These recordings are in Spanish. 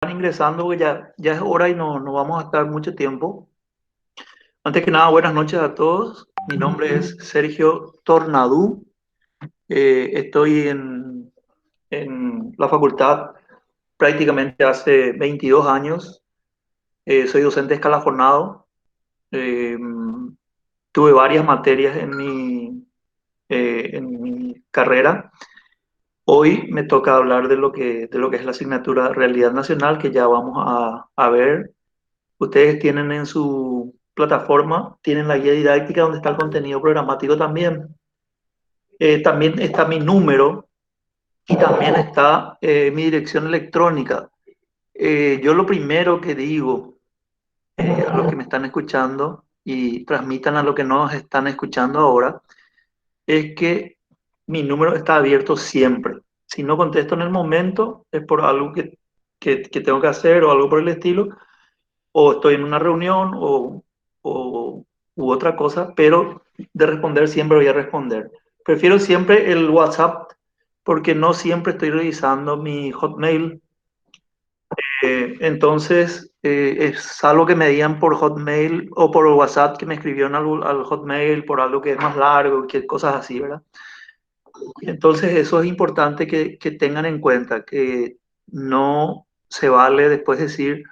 Ingresando, porque ya es hora y no vamos a estar mucho tiempo. Antes que nada, buenas noches a todos. Mi nombre es Sergio Tornadú. Estoy en la facultad prácticamente hace 22 años. Soy docente escalafonado. Eh, Tuve varias materias en mi carrera. Hoy me toca hablar de lo que es la asignatura Realidad Nacional, que ya vamos a ver. Ustedes tienen en su plataforma, tienen la guía didáctica donde está el contenido programático también. También está mi número y también está mi dirección electrónica. Yo lo primero que digo a los que me están escuchando y transmitan a los que no están escuchando ahora es que mi número está abierto siempre. Si no contesto en el momento es por algo que tengo que hacer o algo por el estilo, o estoy en una reunión o u otra cosa, pero de responder siempre voy a responder. Prefiero siempre el WhatsApp porque no siempre estoy revisando mi Hotmail. Entonces, es algo que me digan por Hotmail o por WhatsApp que me escribieron al Hotmail por algo que es más largo, que cosas así, ¿verdad? Entonces, eso es importante que tengan en cuenta, que no se vale después decir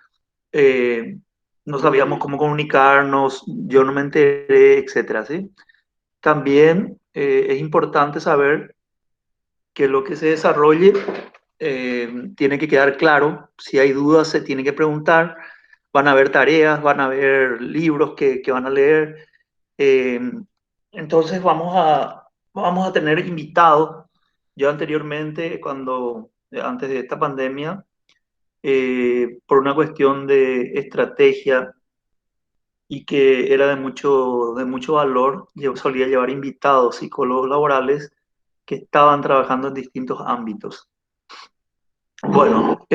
eh, no sabíamos cómo comunicarnos, yo no me enteré, etcétera, ¿sí? También es importante saber que lo que se desarrolle tiene que quedar claro. Si hay dudas, se tiene que preguntar. Van a haber tareas, van a haber libros que van a leer. Eh, entonces vamos a tener invitados. Yo anteriormente, antes de esta pandemia, por una cuestión de estrategia y que era de mucho valor. Yo solía llevar invitados, psicólogos laborales que estaban trabajando en distintos ámbitos. Bueno,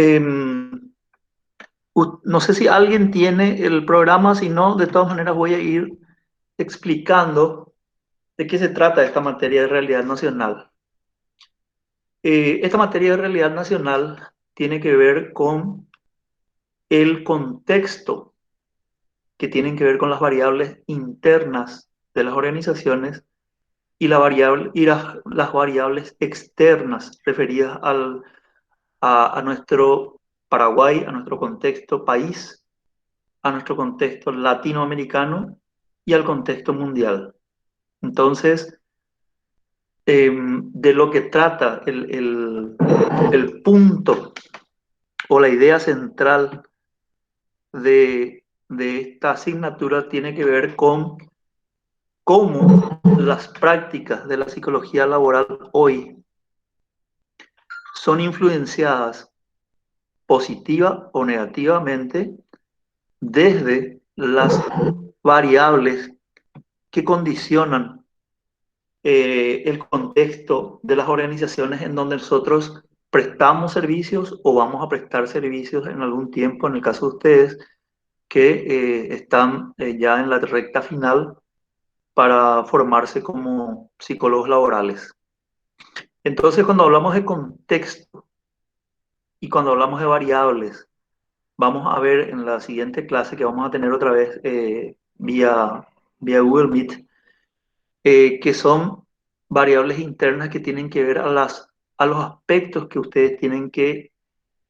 no sé si alguien tiene el programa, si no, de todas maneras voy a ir explicando de qué se trata esta materia de realidad nacional. Esta materia de realidad nacional tiene que ver con el contexto, que tienen que ver con las variables internas de las organizaciones y las variables externas referidas a nuestro Paraguay, a nuestro contexto país, a nuestro contexto latinoamericano y al contexto mundial. Entonces, de lo que trata el punto o la idea central de esta asignatura tiene que ver con cómo las prácticas de la psicología laboral hoy son influenciadas positiva o negativamente desde las variables que condicionan el contexto de las organizaciones en donde nosotros prestamos servicios o vamos a prestar servicios en algún tiempo, en el caso de ustedes que están ya en la recta final para formarse como psicólogos laborales. Entonces, cuando hablamos de contexto y cuando hablamos de variables, vamos a ver en la siguiente clase que vamos a tener otra vez vía Google Meet, que son variables internas que tienen que ver a los aspectos que ustedes tienen que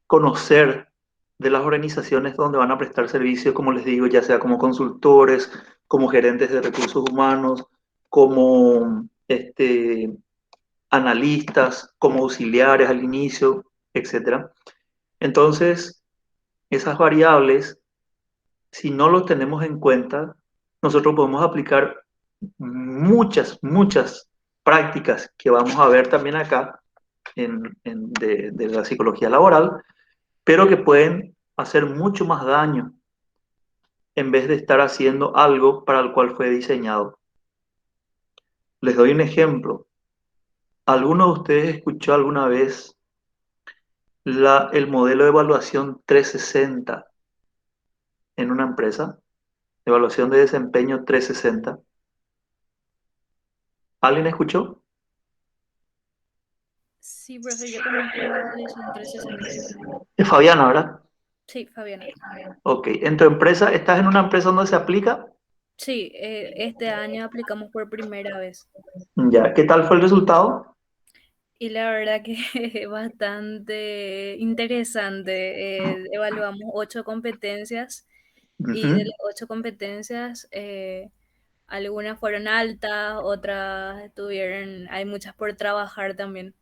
conocer de las organizaciones donde van a prestar servicios, como les digo, ya sea como consultores, como gerentes de recursos humanos, como analistas, como auxiliares al inicio, etcétera. Entonces, esas variables, si no los tenemos en cuenta, nosotros podemos aplicar muchas prácticas que vamos a ver también acá de la psicología laboral, pero que pueden hacer mucho más daño en vez de estar haciendo algo para el cual fue diseñado. Les doy un ejemplo. ¿Alguno de ustedes escuchó alguna vez el modelo de evaluación 360 en una empresa? Evaluación de desempeño 360. ¿Alguien escuchó? Sí, profe, yo conozco la evaluación 360. Es Fabiana, ¿verdad? Sí, Fabiana. Ok, en tu empresa, ¿estás en una empresa donde se aplica? Sí, este año aplicamos por primera vez Ya, ¿qué tal fue el resultado? y la verdad que es bastante interesante. Evaluamos 8 competencias y de Ujú. las 8 competencias, algunas fueron altas, otras tuvieron, hay muchas por trabajar también.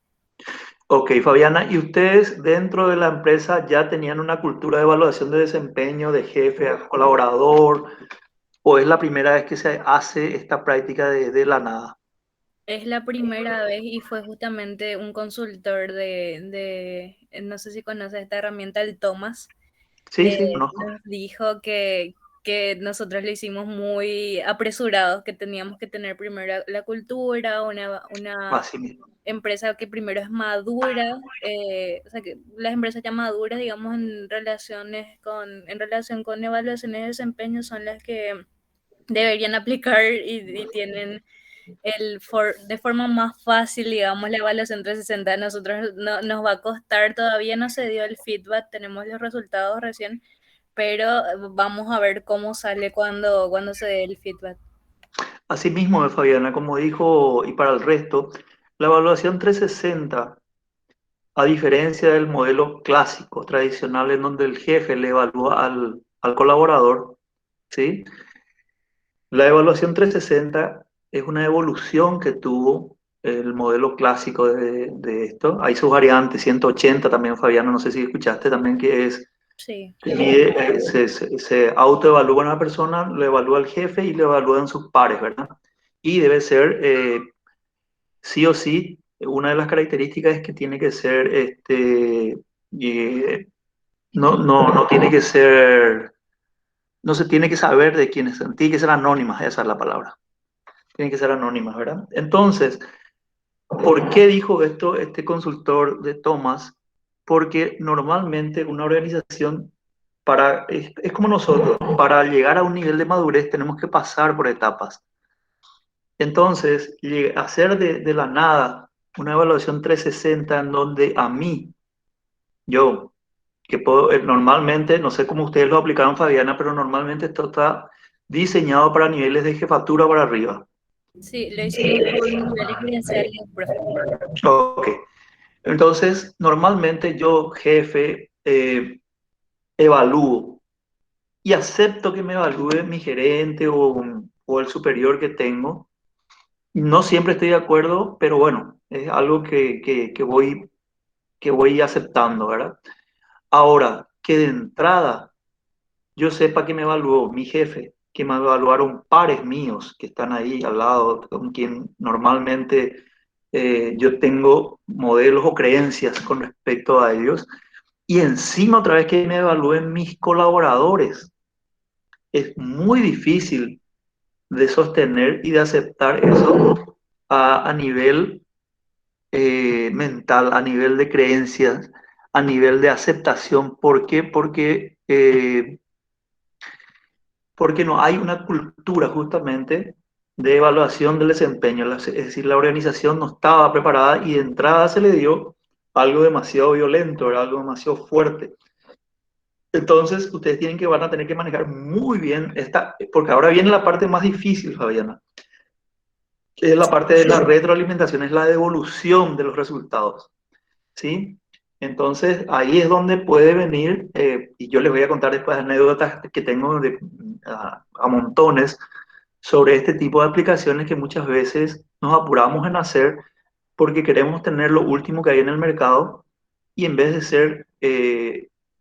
Ok, Fabiana, ¿y ustedes dentro de la empresa ya tenían una cultura de evaluación de desempeño de jefe a colaborador o es la primera vez que se hace esta práctica de la nada? Es la primera vez y fue justamente un consultor no sé si conoces esta herramienta, el Thomas. Sí, sí, conozco. Nos dijo que nosotros lo hicimos muy apresurados, que teníamos que tener primero la cultura, una Así mismo. empresa que primero es madura, o sea, que las empresas ya maduras, digamos, en relación con evaluaciones de desempeño son las que deberían aplicar y tienen de forma más fácil, digamos, la evaluación 360. A nosotros no, nos va a costar, todavía no se dio el feedback, tenemos los resultados recién, pero vamos a ver cómo sale cuando se dé el feedback. Así mismo, Fabiana, como dijo, y para el resto, la evaluación 360, a diferencia del modelo clásico, tradicional, en donde el jefe le evalúa al colaborador, ¿sí? La evaluación 360 es una evolución que tuvo el modelo clásico de esto. Hay sus variantes, 180 también, Fabiano, no sé si escuchaste también que es, Sí, que mide, se autoevalúa a una persona, lo evalúa el jefe y lo evalúan sus pares, ¿verdad? Y debe ser, sí o sí, una de las características es que tiene que ser, eh, no tiene que ser, no se tiene que saber de quiénes son, tiene que ser anónimas, esa es la palabra. Tienen que ser anónimas, ¿verdad? Entonces, ¿por qué dijo esto este consultor de Thomas? Porque normalmente una organización, es como nosotros, para llegar a un nivel de madurez tenemos que pasar por etapas. Entonces, hacer de la nada una evaluación 360 en donde a mí, yo, que puedo, normalmente, no sé cómo ustedes lo aplicaron, Fabiana, pero normalmente esto está diseñado para niveles de jefatura para arriba. sí, lo hicimos por niveles gerenciales, profe. Ok. Entonces, normalmente yo, jefe, evalúo y acepto que me evalúe mi gerente o el superior que tengo. No siempre estoy de acuerdo, pero bueno, es algo que voy aceptando, ¿verdad? Ahora, que de entrada yo sepa que me evaluó mi jefe, que me evaluaron pares míos que están ahí al lado, con quien normalmente yo tengo modelos o creencias con respecto a ellos. Y encima otra vez que me evalúen mis colaboradores. Es muy difícil de sostener y de aceptar eso a nivel mental, a nivel de creencias, a nivel de aceptación. ¿Por qué? Porque no hay una cultura justamente de evaluación del desempeño. Es decir, la organización no estaba preparada y de entrada se le dio algo demasiado violento, era algo demasiado fuerte. Entonces, ustedes van a tener que manejar muy bien esta, porque ahora viene la parte más difícil, Fabiana, que es la parte de la retroalimentación, es la devolución de los resultados, ¿sí? Entonces, ahí es donde puede venir, y yo les voy a contar después anécdotas que tengo a montones sobre este tipo de aplicaciones que muchas veces nos apuramos en hacer porque queremos tener lo último que hay en el mercado y en vez de ser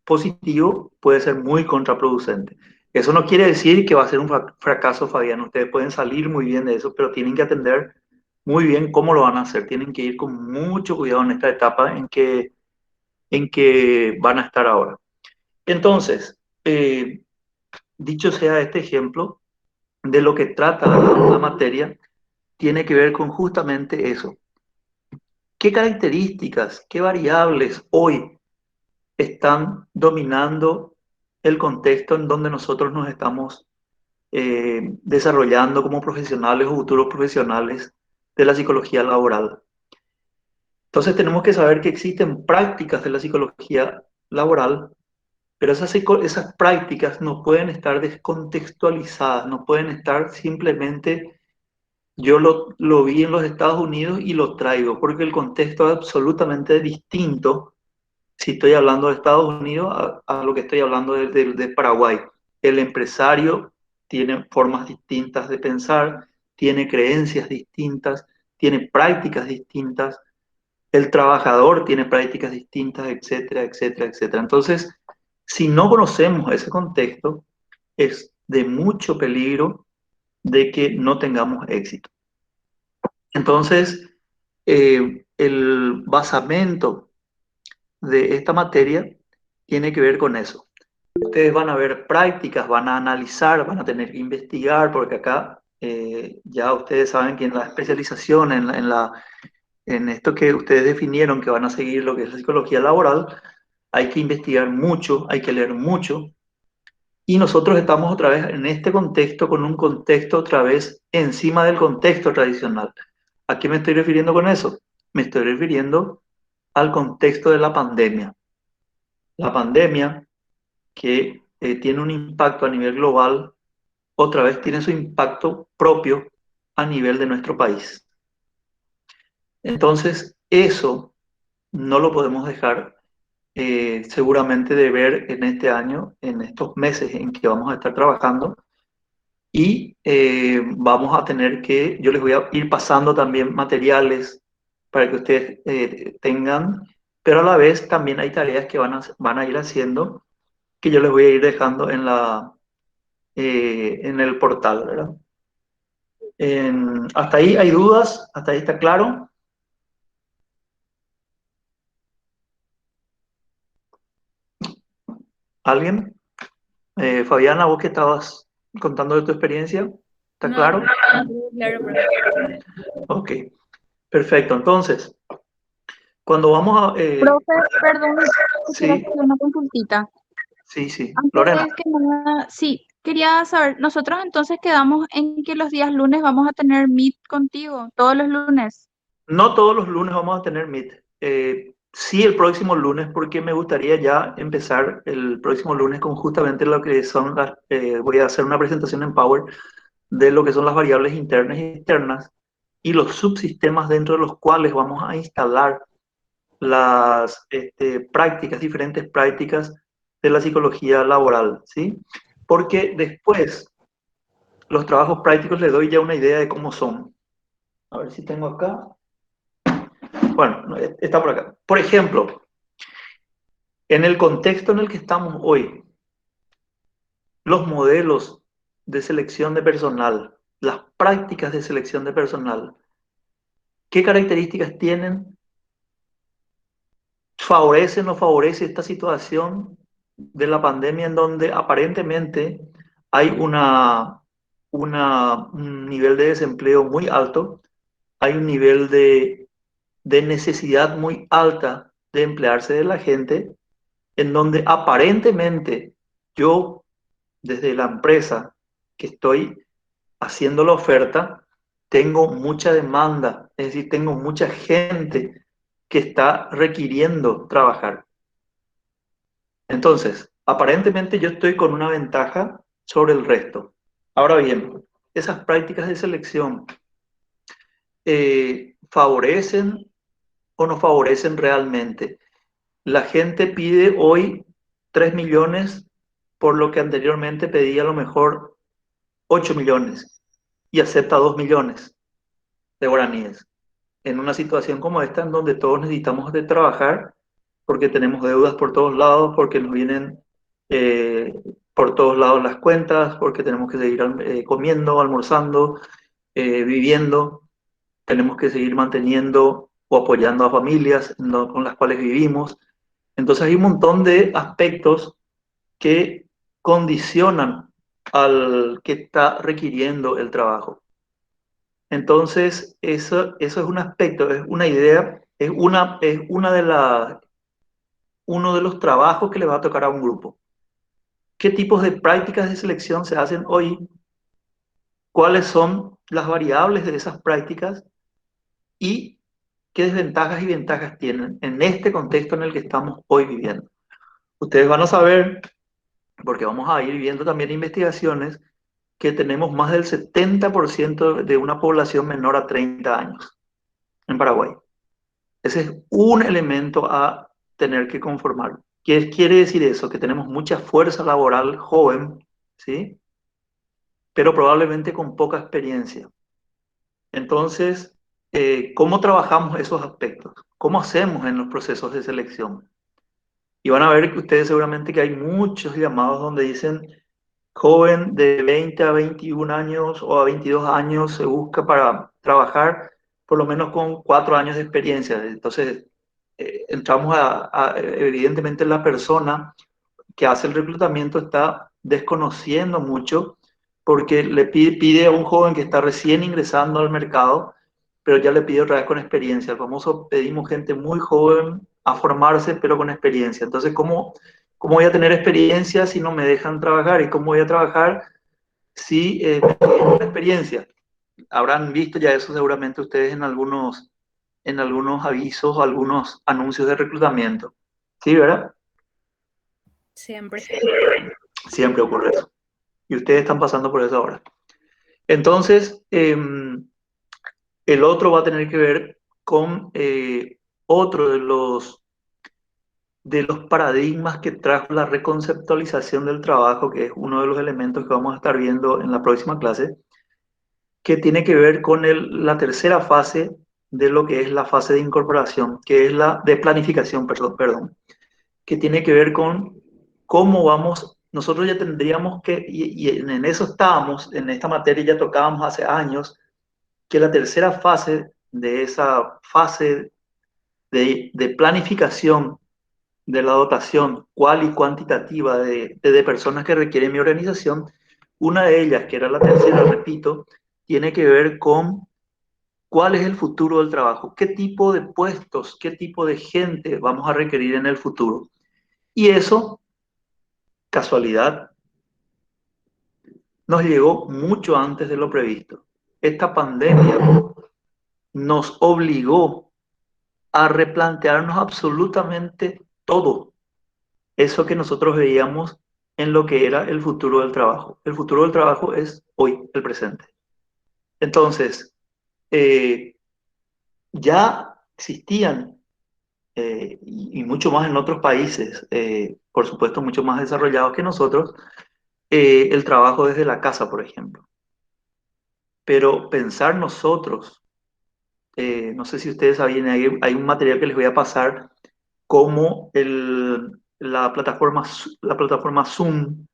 positivo, puede ser muy contraproducente. Eso no quiere decir que va a ser un fracaso, Fabián. Ustedes pueden salir muy bien de eso, pero tienen que atender muy bien cómo lo van a hacer. Tienen que ir con mucho cuidado en esta etapa en que van a estar ahora. Entonces, dicho sea este ejemplo, de lo que trata la materia, tiene que ver con justamente eso. ¿Qué características, qué variables hoy están dominando el contexto en donde nosotros nos estamos desarrollando como profesionales o futuros profesionales de la psicología laboral? Entonces tenemos que saber que existen prácticas de la psicología laboral Pero esas prácticas no pueden estar descontextualizadas, no pueden estar simplemente, yo lo vi en los Estados Unidos y lo traigo, porque el contexto es absolutamente distinto si estoy hablando de Estados Unidos a lo que estoy hablando de Paraguay. El empresario tiene formas distintas de pensar, tiene creencias distintas, tiene prácticas distintas, el trabajador tiene prácticas distintas, etcétera, etcétera, etcétera. Entonces, si no conocemos ese contexto, es de mucho peligro de que no tengamos éxito. Entonces, el basamento de esta materia tiene que ver con eso. Ustedes van a ver prácticas, van a analizar, van a tener que investigar, porque acá ya ustedes saben que en la especialización, en esto que ustedes definieron que van a seguir lo que es la psicología laboral, hay que investigar mucho, hay que leer mucho, y nosotros estamos otra vez en este contexto, con un contexto otra vez encima del contexto tradicional. ¿A qué me estoy refiriendo con eso? Me estoy refiriendo al contexto de la pandemia. La pandemia que tiene un impacto a nivel global, otra vez tiene su impacto propio a nivel de nuestro país. Entonces, eso no lo podemos dejar seguramente de ver en este año, en estos meses en que vamos a estar trabajando, y vamos a tener que, yo les voy a ir pasando también materiales para que ustedes tengan, pero a la vez también hay tareas que van a ir haciendo que yo les voy a ir dejando en el portal, ¿verdad? ¿Hasta ahí hay dudas? ¿Hasta ahí está claro? ¿Alguien? Fabiana, vos que estabas contando de tu experiencia, ¿está No, claro? claro, profe. Ok, perfecto. Entonces, cuando vamos a... Profe, perdón, quisiera sí, hacer una consultita. sí. Lorena. Antes que nada, sí, quería saber, nosotros entonces quedamos en que los días lunes vamos a tener meet contigo, todos los lunes. No todos los lunes vamos a tener Meet. Sí, el próximo lunes, porque me gustaría ya empezar el próximo lunes con justamente lo que son las... voy a hacer una presentación en Power de lo que son las variables internas y externas y los subsistemas dentro de los cuales vamos a instalar las prácticas, diferentes prácticas de la psicología laboral, ¿sí? Porque después los trabajos prácticos les doy ya una idea de cómo son. A ver si tengo acá. Bueno, está por acá. Por ejemplo, en el contexto en el que estamos hoy, los modelos de selección de personal, las prácticas de selección de personal, ¿qué características tienen? ¿Favorece o no favorece esta situación de la pandemia en donde aparentemente hay un nivel de desempleo muy alto, hay un nivel de necesidad muy alta de emplearse de la gente, en donde aparentemente yo, desde la empresa que estoy haciendo la oferta, tengo mucha demanda, es decir, tengo mucha gente que está requiriendo trabajar. Entonces, aparentemente yo estoy con una ventaja sobre el resto. Ahora bien, esas prácticas de selección favorecen o no favorecen realmente. La gente pide hoy 3 millones por lo que anteriormente pedía a lo mejor 8 millones y acepta 2 millones de guaraníes. En una situación como esta, en donde todos necesitamos de trabajar, porque tenemos deudas por todos lados, porque nos vienen eh, por todos lados las cuentas, porque tenemos que seguir comiendo, almorzando, viviendo, tenemos que seguir manteniendo o apoyando a familias con las cuales vivimos. Entonces hay un montón de aspectos que condicionan al que está requiriendo el trabajo. Entonces, eso es un aspecto, es una idea, es una uno de los trabajos que le va a tocar a un grupo. ¿Qué tipos de prácticas de selección se hacen hoy? ¿Cuáles son las variables de esas prácticas? ¿Y qué desventajas y ventajas tienen en este contexto en el que estamos hoy viviendo? Ustedes van a saber, porque vamos a ir viendo también investigaciones, que tenemos más del 70% de una población menor a 30 años en Paraguay. Ese es un elemento a tener que conformar. ¿Qué quiere decir eso? Que tenemos mucha fuerza laboral joven, ¿sí? Pero probablemente con poca experiencia. Entonces, ¿cómo trabajamos esos aspectos? ¿Cómo hacemos en los procesos de selección? Y van a ver que ustedes seguramente que hay muchos llamados donde dicen joven de 20 a 21 años o a 22 años se busca para trabajar por lo menos con 4 años de experiencia. Entonces, entramos evidentemente la persona que hace el reclutamiento está desconociendo mucho porque le pide a un joven que está recién ingresando al mercado, pero ya le pide otra vez con experiencia. El famoso pedimos gente muy joven a formarse, pero con experiencia. Entonces, ¿cómo voy a tener experiencia si no me dejan trabajar? ¿Y cómo voy a trabajar si me piden una experiencia? Habrán visto ya eso seguramente ustedes en algunos avisos o algunos anuncios de reclutamiento. ¿Sí, verdad? Siempre. Siempre ocurre eso. Y ustedes están pasando por eso ahora. Entonces, el otro va a tener que ver con otro de los paradigmas que trajo la reconceptualización del trabajo, que es uno de los elementos que vamos a estar viendo en la próxima clase, que tiene que ver con la tercera fase de lo que es la fase de incorporación, que es la de planificación, perdón, que tiene que ver con cómo vamos, nosotros ya tendríamos que, y en eso estábamos, en esta materia ya tocábamos hace años, que la tercera fase de esa fase de planificación de la dotación cual y cuantitativa de personas que requiere mi organización, una de ellas, que era la tercera, repito, tiene que ver con cuál es el futuro del trabajo, qué tipo de puestos, qué tipo de gente vamos a requerir en el futuro. Y eso, casualidad, nos llegó mucho antes de lo previsto. Esta pandemia nos obligó a replantearnos absolutamente todo eso que nosotros veíamos en lo que era el futuro del trabajo. El futuro del trabajo es hoy, el presente. Entonces, ya existían, y mucho más en otros países, por supuesto, mucho más desarrollados que nosotros, el trabajo desde la casa, por ejemplo. Pero pensar nosotros, no sé si ustedes saben, hay un material que les voy a pasar como la plataforma Zoom,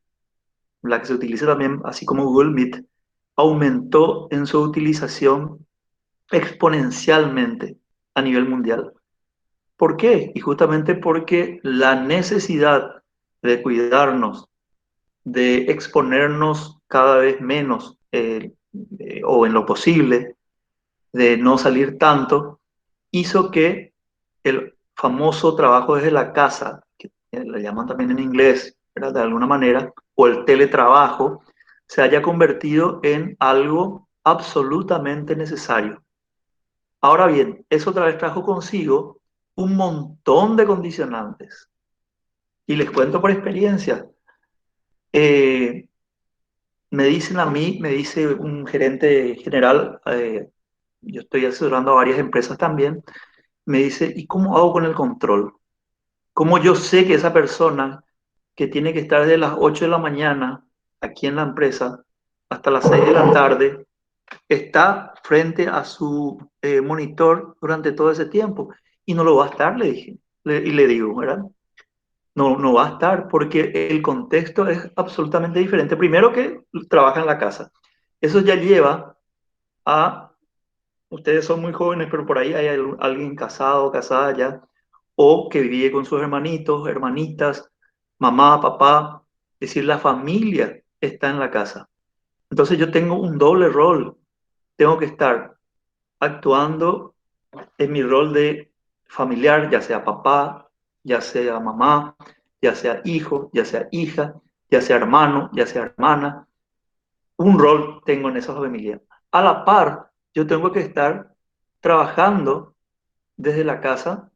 la que se utiliza también, así como Google Meet, aumentó en su utilización exponencialmente a nivel mundial. ¿Por qué? Y justamente porque la necesidad de cuidarnos, de exponernos cada vez menos o en lo posible, de no salir tanto, hizo que el famoso trabajo desde la casa, que le llaman también en inglés, ¿verdad? De alguna manera, o el teletrabajo, se haya convertido en algo absolutamente necesario. Ahora bien, eso otra vez trajo consigo un montón de condicionantes. Y les cuento por experiencia. Eh, Me dicen a mí, me dice un gerente general, yo estoy asesorando a varias empresas también, me dice, ¿y cómo hago con el control? ¿Cómo yo sé que esa persona que tiene que estar desde las 8 de la mañana aquí en la empresa hasta las 6 de la tarde está frente a su monitor durante todo ese tiempo? Y no lo va a estar, le dije, y le digo, ¿verdad? No, no va a estar porque el contexto es absolutamente diferente. Primero que trabaja en la casa. Eso ya lleva a, ustedes son muy jóvenes, pero por ahí hay alguien casado, casada ya, o que vive con sus hermanitos, hermanitas, mamá, papá, es decir, la familia está en la casa. Entonces yo tengo un doble rol. Tengo que estar actuando en mi rol de familiar, ya sea papá, ya sea mamá, ya sea hijo, ya sea hija, ya sea hermano, ya sea hermana. Un rol tengo en esa familia. A la par, yo tengo que estar trabajando desde la casa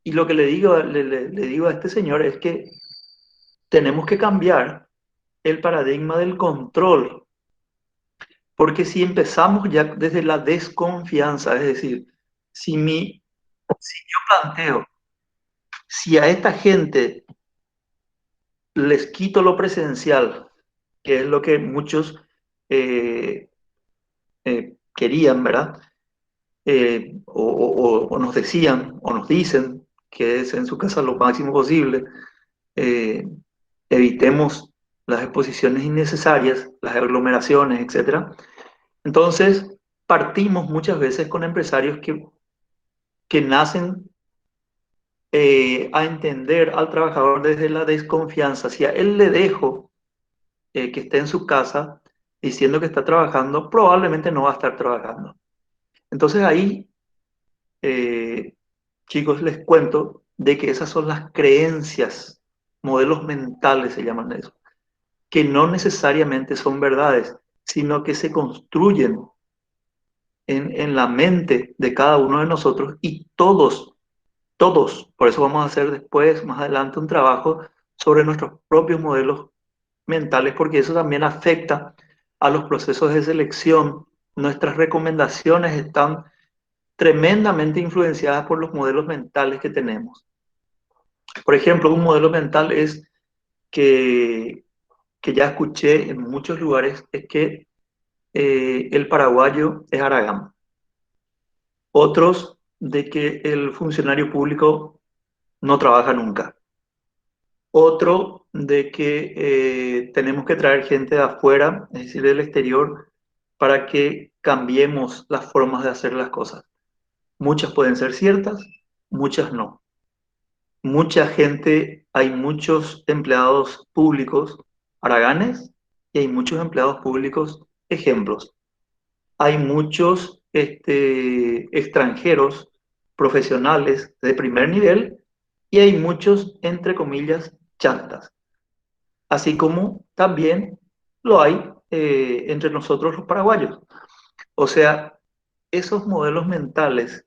Y lo que le digo a este señor es que tenemos que cambiar el paradigma del control, porque si empezamos ya desde la desconfianza, es decir, si yo planteo, si a esta gente les quito lo presencial, que es lo que muchos eh, querían, ¿verdad? O nos decían, o nos dicen que es en su casa lo máximo posible, eh, evitemos las exposiciones innecesarias, las aglomeraciones, etcétera. Entonces, partimos muchas veces con empresarios que nacen a entender al trabajador desde la desconfianza. Si a él le dejo que esté en su casa diciendo que está trabajando, probablemente no va a estar trabajando. Entonces ahí, eh, chicos, les cuento de que esas son las creencias, modelos mentales se llaman eso, que no necesariamente son verdades, sino que se construyen en la mente de cada uno de nosotros y todos, por eso vamos a hacer después, más adelante, un trabajo sobre nuestros propios modelos mentales, porque eso también afecta a los procesos de selección. Nuestras recomendaciones están tremendamente influenciadas por los modelos mentales que tenemos. Por ejemplo, un modelo mental es que, que ya escuché en muchos lugares, es que el paraguayo es Aragán. Otros de que el funcionario público no trabaja nunca. Otro de que tenemos que traer gente de afuera, es decir, del exterior, para que cambiemos las formas de hacer las cosas. Muchas pueden ser ciertas, muchas no. Mucha gente, hay muchos empleados públicos haraganes y hay muchos empleados públicos ejemplos. Hay muchos extranjeros profesionales de primer nivel y hay muchos, entre comillas, chantas. Así como también lo hay entre nosotros los paraguayos. O sea, esos modelos mentales,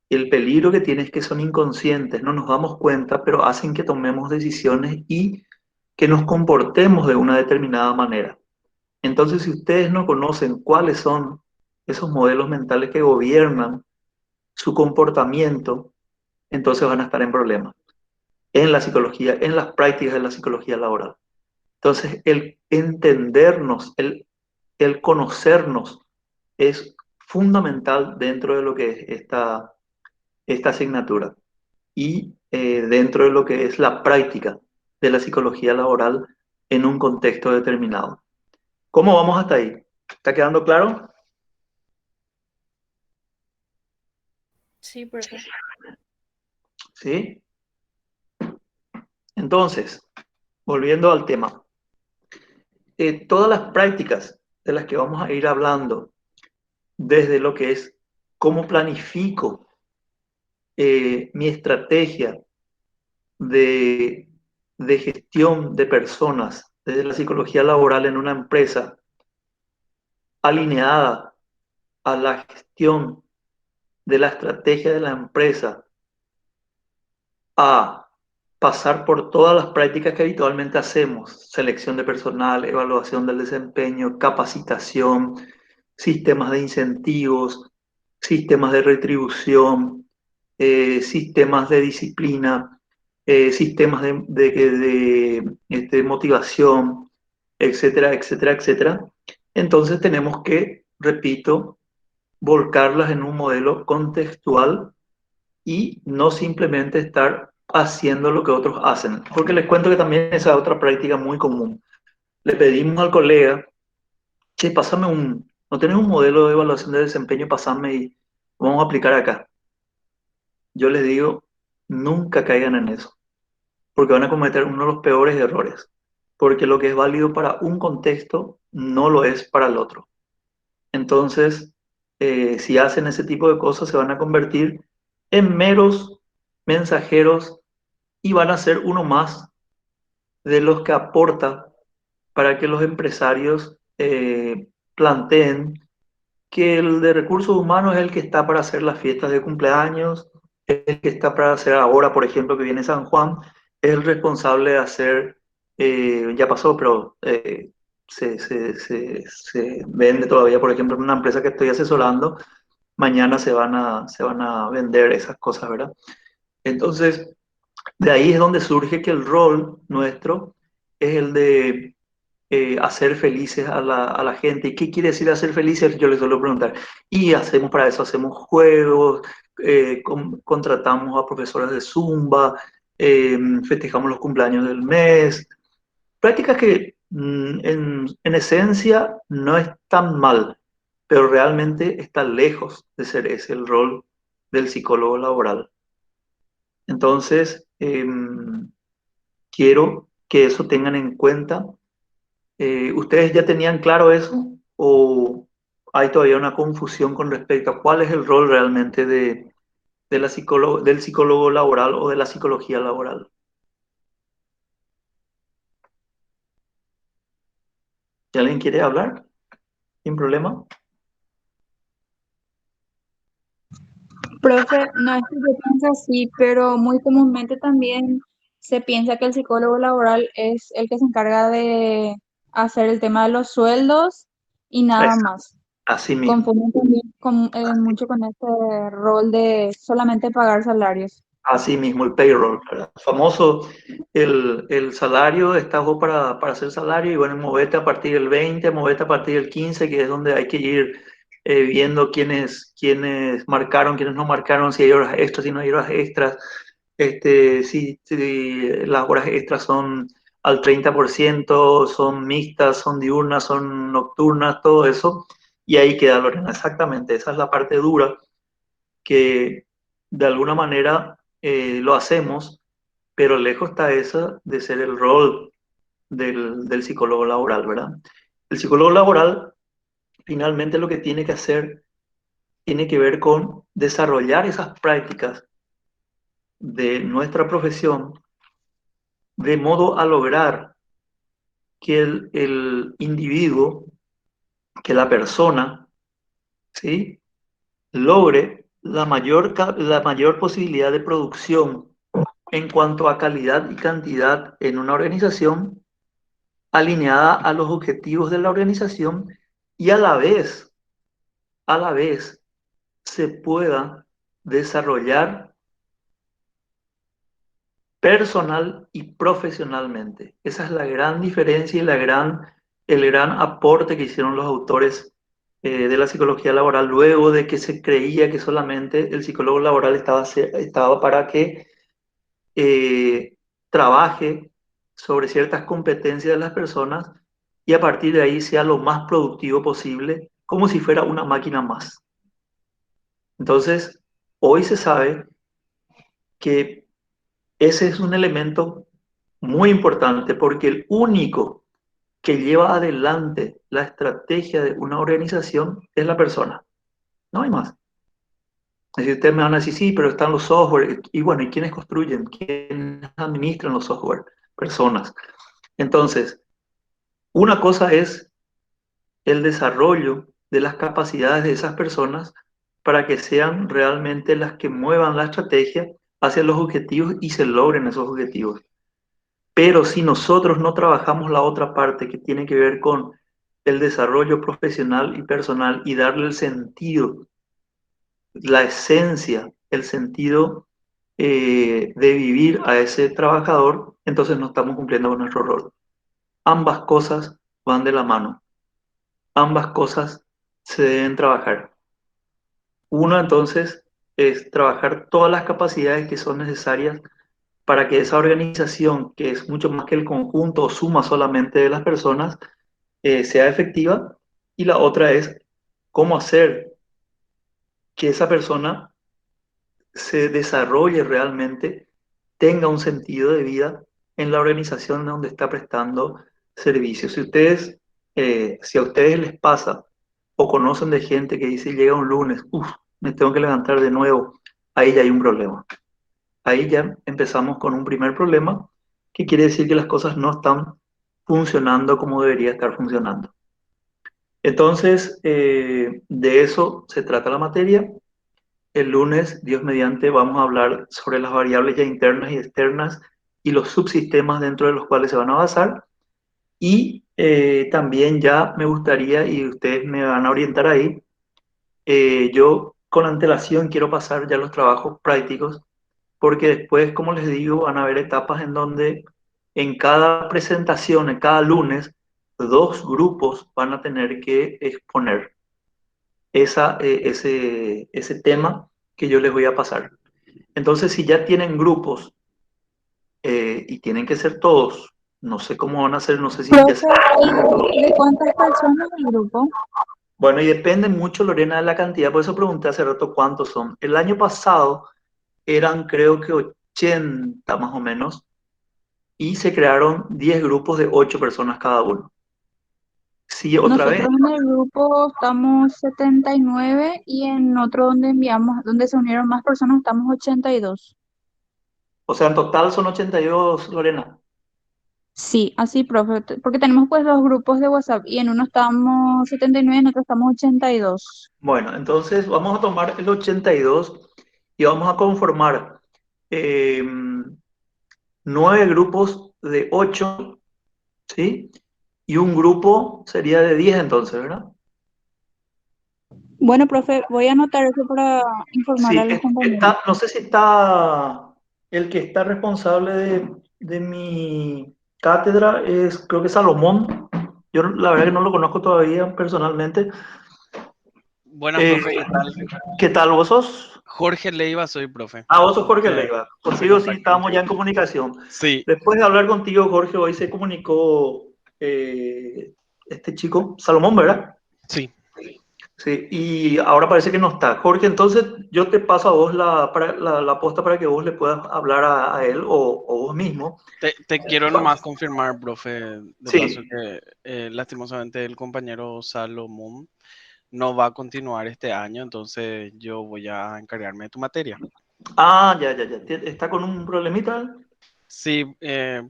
el peligro que tienen es que son inconscientes, no nos damos cuenta, pero hacen que tomemos decisiones y que nos comportemos de una determinada manera. Entonces, si ustedes no conocen cuáles son esos modelos mentales que gobiernan su comportamiento, entonces van a estar en problemas en la psicología, en las prácticas de la psicología laboral. Entonces, el entendernos, el conocernos es fundamental dentro de lo que es esta asignatura y dentro de lo que es la práctica de la psicología laboral en un contexto determinado. ¿Cómo vamos hasta ahí? ¿Está quedando claro? Sí, perfecto. ¿Sí? Entonces, volviendo al tema, todas las prácticas de las que vamos a ir hablando, desde lo que es cómo planifico mi estrategia de, de gestión de personas, desde la psicología laboral en una empresa, alineada a la gestión de la estrategia de la empresa, a pasar por todas las prácticas que habitualmente hacemos: selección de personal, evaluación del desempeño, capacitación, sistemas de incentivos, sistemas de retribución, sistemas de disciplina, sistemas de motivación, etcétera, etcétera, etcétera. Entonces tenemos que, repito, volcarlas en un modelo contextual y no simplemente estar haciendo lo que otros hacen. Porque les cuento que también esa es otra práctica muy común. Le pedimos al colega, che, no tenés un modelo de evaluación de desempeño, pasame y vamos a aplicar acá. Yo les digo, nunca caigan en eso, porque van a cometer uno de los peores errores, porque lo que es válido para un contexto no lo es para el otro. Entonces, si hacen ese tipo de cosas, se van a convertir en meros mensajeros y van a ser uno más de los que aporta para que los empresarios planteen que el de recursos humanos es el que está para hacer las fiestas de cumpleaños el que está para hacer ahora, por ejemplo, que viene San Juan, es el responsable de hacer, ya pasó, pero se vende todavía, por ejemplo, en una empresa que estoy asesorando, mañana se van a vender esas cosas, ¿verdad? Entonces, de ahí es donde surge que el rol nuestro es el de hacer felices a la gente. ¿Y qué quiere decir hacer felices? Yo les suelo preguntar. Y hacemos para eso, hacemos juegos, contratamos a profesoras de Zumba, festejamos los cumpleaños del mes. Prácticas que en esencia no es tan mal, pero realmente está lejos de ser ese el rol del psicólogo laboral. Entonces, quiero que eso tengan en cuenta. ¿Ustedes ya tenían claro eso o hay todavía una confusión con respecto a cuál es el rol realmente de del psicólogo laboral o de la psicología laboral? ¿Si alguien quiere hablar? Sin problema. Profe, no es que yo piense así, pero muy comúnmente también se piensa que el psicólogo laboral es el que se encarga de hacer el tema de los sueldos y nada Es más. así mismo. Confunden también mucho con este rol de solamente pagar salarios. Así mismo, el payroll, ¿verdad? Famoso, el salario está para hacer salario y bueno, movete a partir del 20, movete a partir del 15, que es donde hay que ir viendo quiénes marcaron, quiénes no marcaron, si hay horas extras, si no hay horas extras, si las horas extras son al 30%, son mixtas, son diurnas, son nocturnas, todo eso. Y ahí queda Lorena, exactamente, esa es la parte dura que de alguna manera lo hacemos, pero lejos está esa de ser el rol del psicólogo laboral, ¿verdad? El psicólogo laboral finalmente lo que tiene que hacer tiene que ver con desarrollar esas prácticas de nuestra profesión de modo a lograr que el individuo, que la persona, ¿sí? logre la mayor posibilidad de producción en cuanto a calidad y cantidad en una organización alineada a los objetivos de la organización y a la vez se pueda desarrollar personal y profesionalmente. Esa es la gran diferencia y el gran aporte que hicieron los autores de la psicología laboral luego de que se creía que solamente el psicólogo laboral estaba para que trabaje sobre ciertas competencias de las personas y a partir de ahí sea lo más productivo posible, como si fuera una máquina más. Entonces, hoy se sabe que ese es un elemento muy importante porque el único que lleva adelante la estrategia de una organización es la persona, no hay más. Es decir, ustedes me van a decir, sí, pero están los software. Y bueno, ¿y quiénes construyen? ¿Quiénes administran los software? Personas. Entonces, una cosa es el desarrollo de las capacidades de esas personas para que sean realmente las que muevan la estrategia hacia los objetivos y se logren esos objetivos. Pero si nosotros no trabajamos la otra parte que tiene que ver con el desarrollo profesional y personal y darle el sentido, la esencia, el sentido de vivir a ese trabajador, entonces no estamos cumpliendo con nuestro rol. Ambas cosas van de la mano. Ambas cosas se deben trabajar. Uno entonces es trabajar todas las capacidades que son necesarias para que esa organización, que es mucho más que el conjunto o suma solamente de las personas, sea efectiva. Y la otra es cómo hacer que esa persona se desarrolle realmente, tenga un sentido de vida en la organización donde está prestando servicios. Si a ustedes les pasa o conocen de gente que dice llega un lunes, uff, me tengo que levantar de nuevo, ahí ya hay un problema. Ahí ya empezamos con un primer problema, que quiere decir que las cosas no están funcionando como debería estar funcionando. Entonces, de eso se trata la materia. El lunes, Dios mediante, vamos a hablar sobre las variables ya internas y externas y los subsistemas dentro de los cuales se van a basar. Y también ya me gustaría, y ustedes me van a orientar ahí, yo con antelación quiero pasar ya los trabajos prácticos, porque después, como les digo, van a haber etapas en donde en cada presentación, en cada lunes, dos grupos van a tener que exponer ese tema que yo les voy a pasar. Entonces, si ya tienen grupos y tienen que ser todos, no sé cómo van a ser, no sé si ya se... Profe, ¿y de cuántas personas el grupo? Bueno, y depende mucho, Lorena, de la cantidad, por eso pregunté hace rato cuántos son. El año pasado eran creo que 80 más o menos, y se crearon 10 grupos de 8 personas cada uno. Sí, otra vez, Nosotros en el grupo estamos 79 y en otro donde enviamos, donde se unieron más personas, estamos 82. o sea, en total son 82, Lorena. Sí, así, profe, porque tenemos pues dos grupos de WhatsApp y en uno estamos 79 y en otro estamos 82. Bueno, entonces vamos a tomar el 82 y vamos a conformar eh, 9 grupos de 8, ¿sí? Y un grupo sería de 10 entonces, ¿verdad? Bueno, profe, voy a anotar eso para informar Sí, a los compañeros. está, no sé si está el que está responsable de mi cátedra, es creo que Salomón. Yo la verdad que no lo conozco todavía personalmente. Buenas, Eh, profe, ¿qué tal? ¿Qué tal vos sos? Jorge Leiva soy, profe. Ah, vos sos Jorge Se, Leiva. se Contigo sí contactó estábamos ya contigo. en comunicación. Sí, Después de hablar contigo, Jorge, hoy se comunicó este chico, Salomón, ¿verdad? sí. Sí, y ahora parece que no está. Jorge, entonces yo te paso a vos la posta para que vos le puedas hablar a él o vos mismo. Te quiero nomás confirmar, profe, de paso Sí. que lastimosamente el compañero Salomón no va a continuar este año, entonces yo voy a encargarme de tu materia. Ah, ya. ¿Está con un problemita? Sí,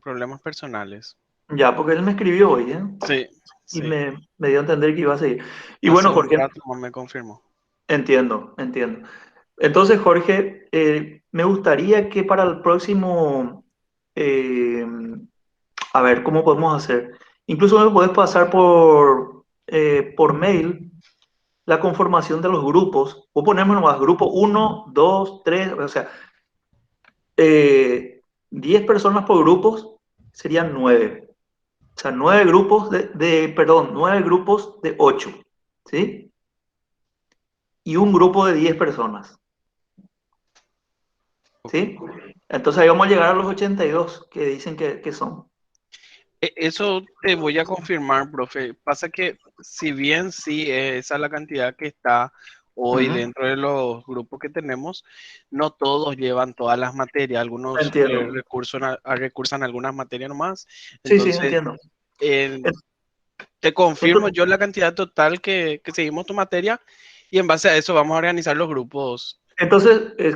problemas personales. Ya, porque él me escribió hoy, ¿eh? Sí, Y sí. me dio a entender que iba a seguir. Y Hace bueno, un Jorge, rato no me confirmó. entiendo. Entonces, Jorge, me gustaría que para el próximo, eh, a ver, ¿cómo podemos hacer? Incluso me puedes pasar por mail la conformación de los grupos, o ponemos nomás grupo uno 2 3 o sea, 10 personas por grupos serían 9. O sea, 9 grupos perdón, 9 grupos de 8, ¿sí? Y un grupo de 10 personas, ¿sí? Entonces ahí vamos a llegar a los 82 que dicen que son. Eso te voy a confirmar, profe. Pasa que si bien sí, esa es la cantidad que está hoy Ujú. dentro de los grupos que tenemos, no todos llevan todas las materias, algunos Entiendo. recursan algunas materias nomás. Sí, Entonces, entiendo. eh, En- te confirmo Entonces, yo la cantidad total que seguimos tu materia y en base a eso vamos a organizar los grupos.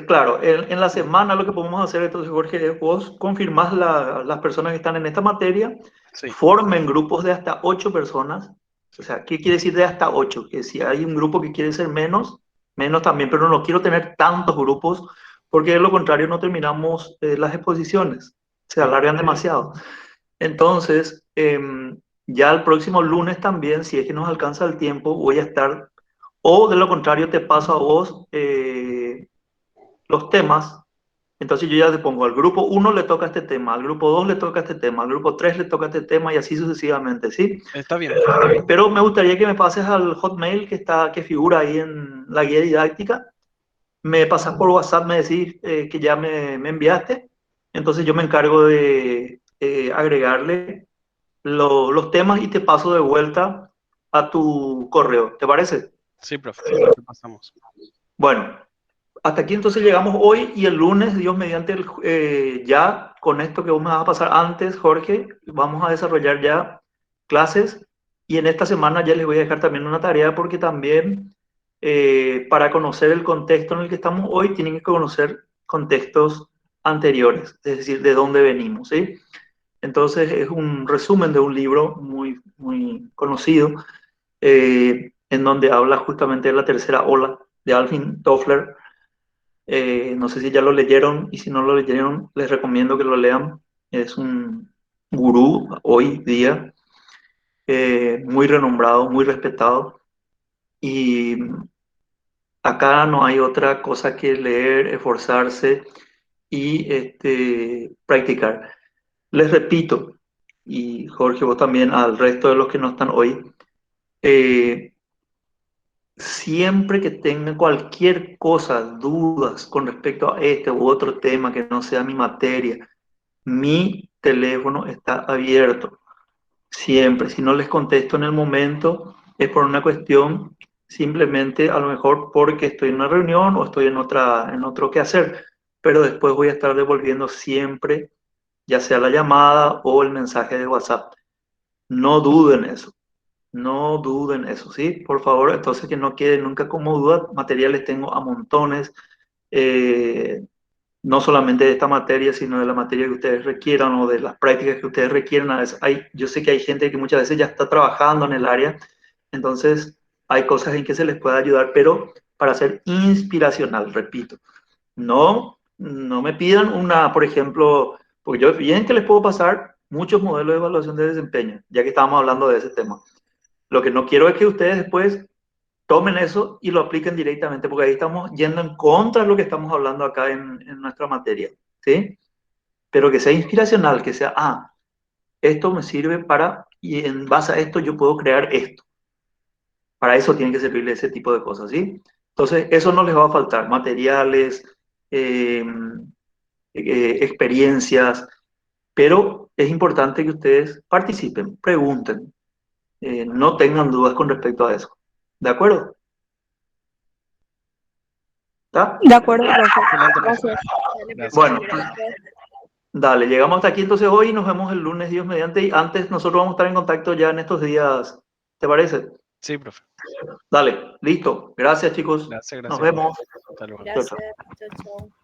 claro, en la semana lo que podemos hacer, entonces, Jorge, es vos confirmás las personas que están en esta materia, Sí, formen grupos de hasta 8 personas. O sea, ¿qué quiere decir de hasta 8? Que si hay un grupo que quiere ser menos, menos también, pero no quiero tener tantos grupos, porque de lo contrario no terminamos las exposiciones, se sí. alargan demasiado. Entonces, ya el próximo lunes también, si es que nos alcanza el tiempo, voy a estar, o de lo contrario te paso a vos los temas. Entonces yo ya te pongo, al grupo uno le toca este tema, al grupo 2 le toca este tema, al grupo 3 le toca este tema y así sucesivamente, ¿sí? Está bien. Pero me gustaría que me pases al Hotmail que figura ahí en la guía didáctica. Me pasas por WhatsApp, me decís que ya me enviaste. Entonces yo me encargo de agregarle los temas y te paso de vuelta a tu correo. ¿Te parece? Sí, profe, ya te pasamos. Bueno, hasta aquí entonces llegamos hoy y el lunes, Dios mediante, ya con esto que vos me vas a pasar antes, Jorge, vamos a desarrollar ya clases y en esta semana ya les voy a dejar también una tarea porque también para conocer el contexto en el que estamos hoy tienen que conocer contextos anteriores, es decir, de dónde venimos, ¿sí? Entonces es un resumen de un libro muy conocido en donde habla justamente de la tercera ola de Alvin Toffler No sé si ya lo leyeron y si no lo leyeron, les recomiendo que lo lean. Es un gurú hoy día, muy renombrado, muy respetado. Y acá no hay otra cosa que leer, esforzarse y practicar. Les repito, y Jorge, vos también, al resto de los que no están hoy, eh, siempre que tengan cualquier cosa, dudas con respecto a este u otro tema que no sea mi materia, mi teléfono está abierto. Siempre. Si no les contesto en el momento, es por una cuestión simplemente a lo mejor porque estoy en una reunión o estoy en otro quehacer, pero después voy a estar devolviendo siempre, ya sea la llamada o el mensaje de WhatsApp. No duden eso. No duden eso, ¿sí? Por favor, entonces que no quede nunca como duda. Materiales tengo a montones, eh, no solamente de esta materia, sino de la materia que ustedes requieran o de las prácticas que ustedes requieran. A veces yo sé que hay gente que muchas veces ya está trabajando en el área, entonces hay cosas en que se les puede ayudar, pero para ser inspiracional, repito, no me pidan una, por ejemplo, porque yo bien que les puedo pasar muchos modelos de evaluación de desempeño, ya que estábamos hablando de ese tema. Lo que no quiero es que ustedes después tomen eso y lo apliquen directamente, porque ahí estamos yendo en contra de lo que estamos hablando acá en nuestra materia, ¿sí? Pero que sea inspiracional, que sea, esto me sirve para, y en base a esto yo puedo crear esto. Para eso tiene que servirle ese tipo de cosas, ¿sí? Entonces, eso no les va a faltar, materiales, eh, experiencias, pero es importante que ustedes participen, pregunten, no tengan dudas con respecto a eso. ¿De acuerdo? ¿Está? De acuerdo, profe. Excelente, profe. Gracias. Dale, Gracias. profe, Bueno, gracias. dale, llegamos hasta aquí entonces hoy y nos vemos el lunes, Dios mediante. Y antes nosotros vamos a estar en contacto ya en estos días. ¿Te parece? Sí, profe. Dale, listo. Gracias, chicos. Gracias, Nos gracias, profe. vemos. Hasta luego. Chao, chao. Gracias. Chao, chao.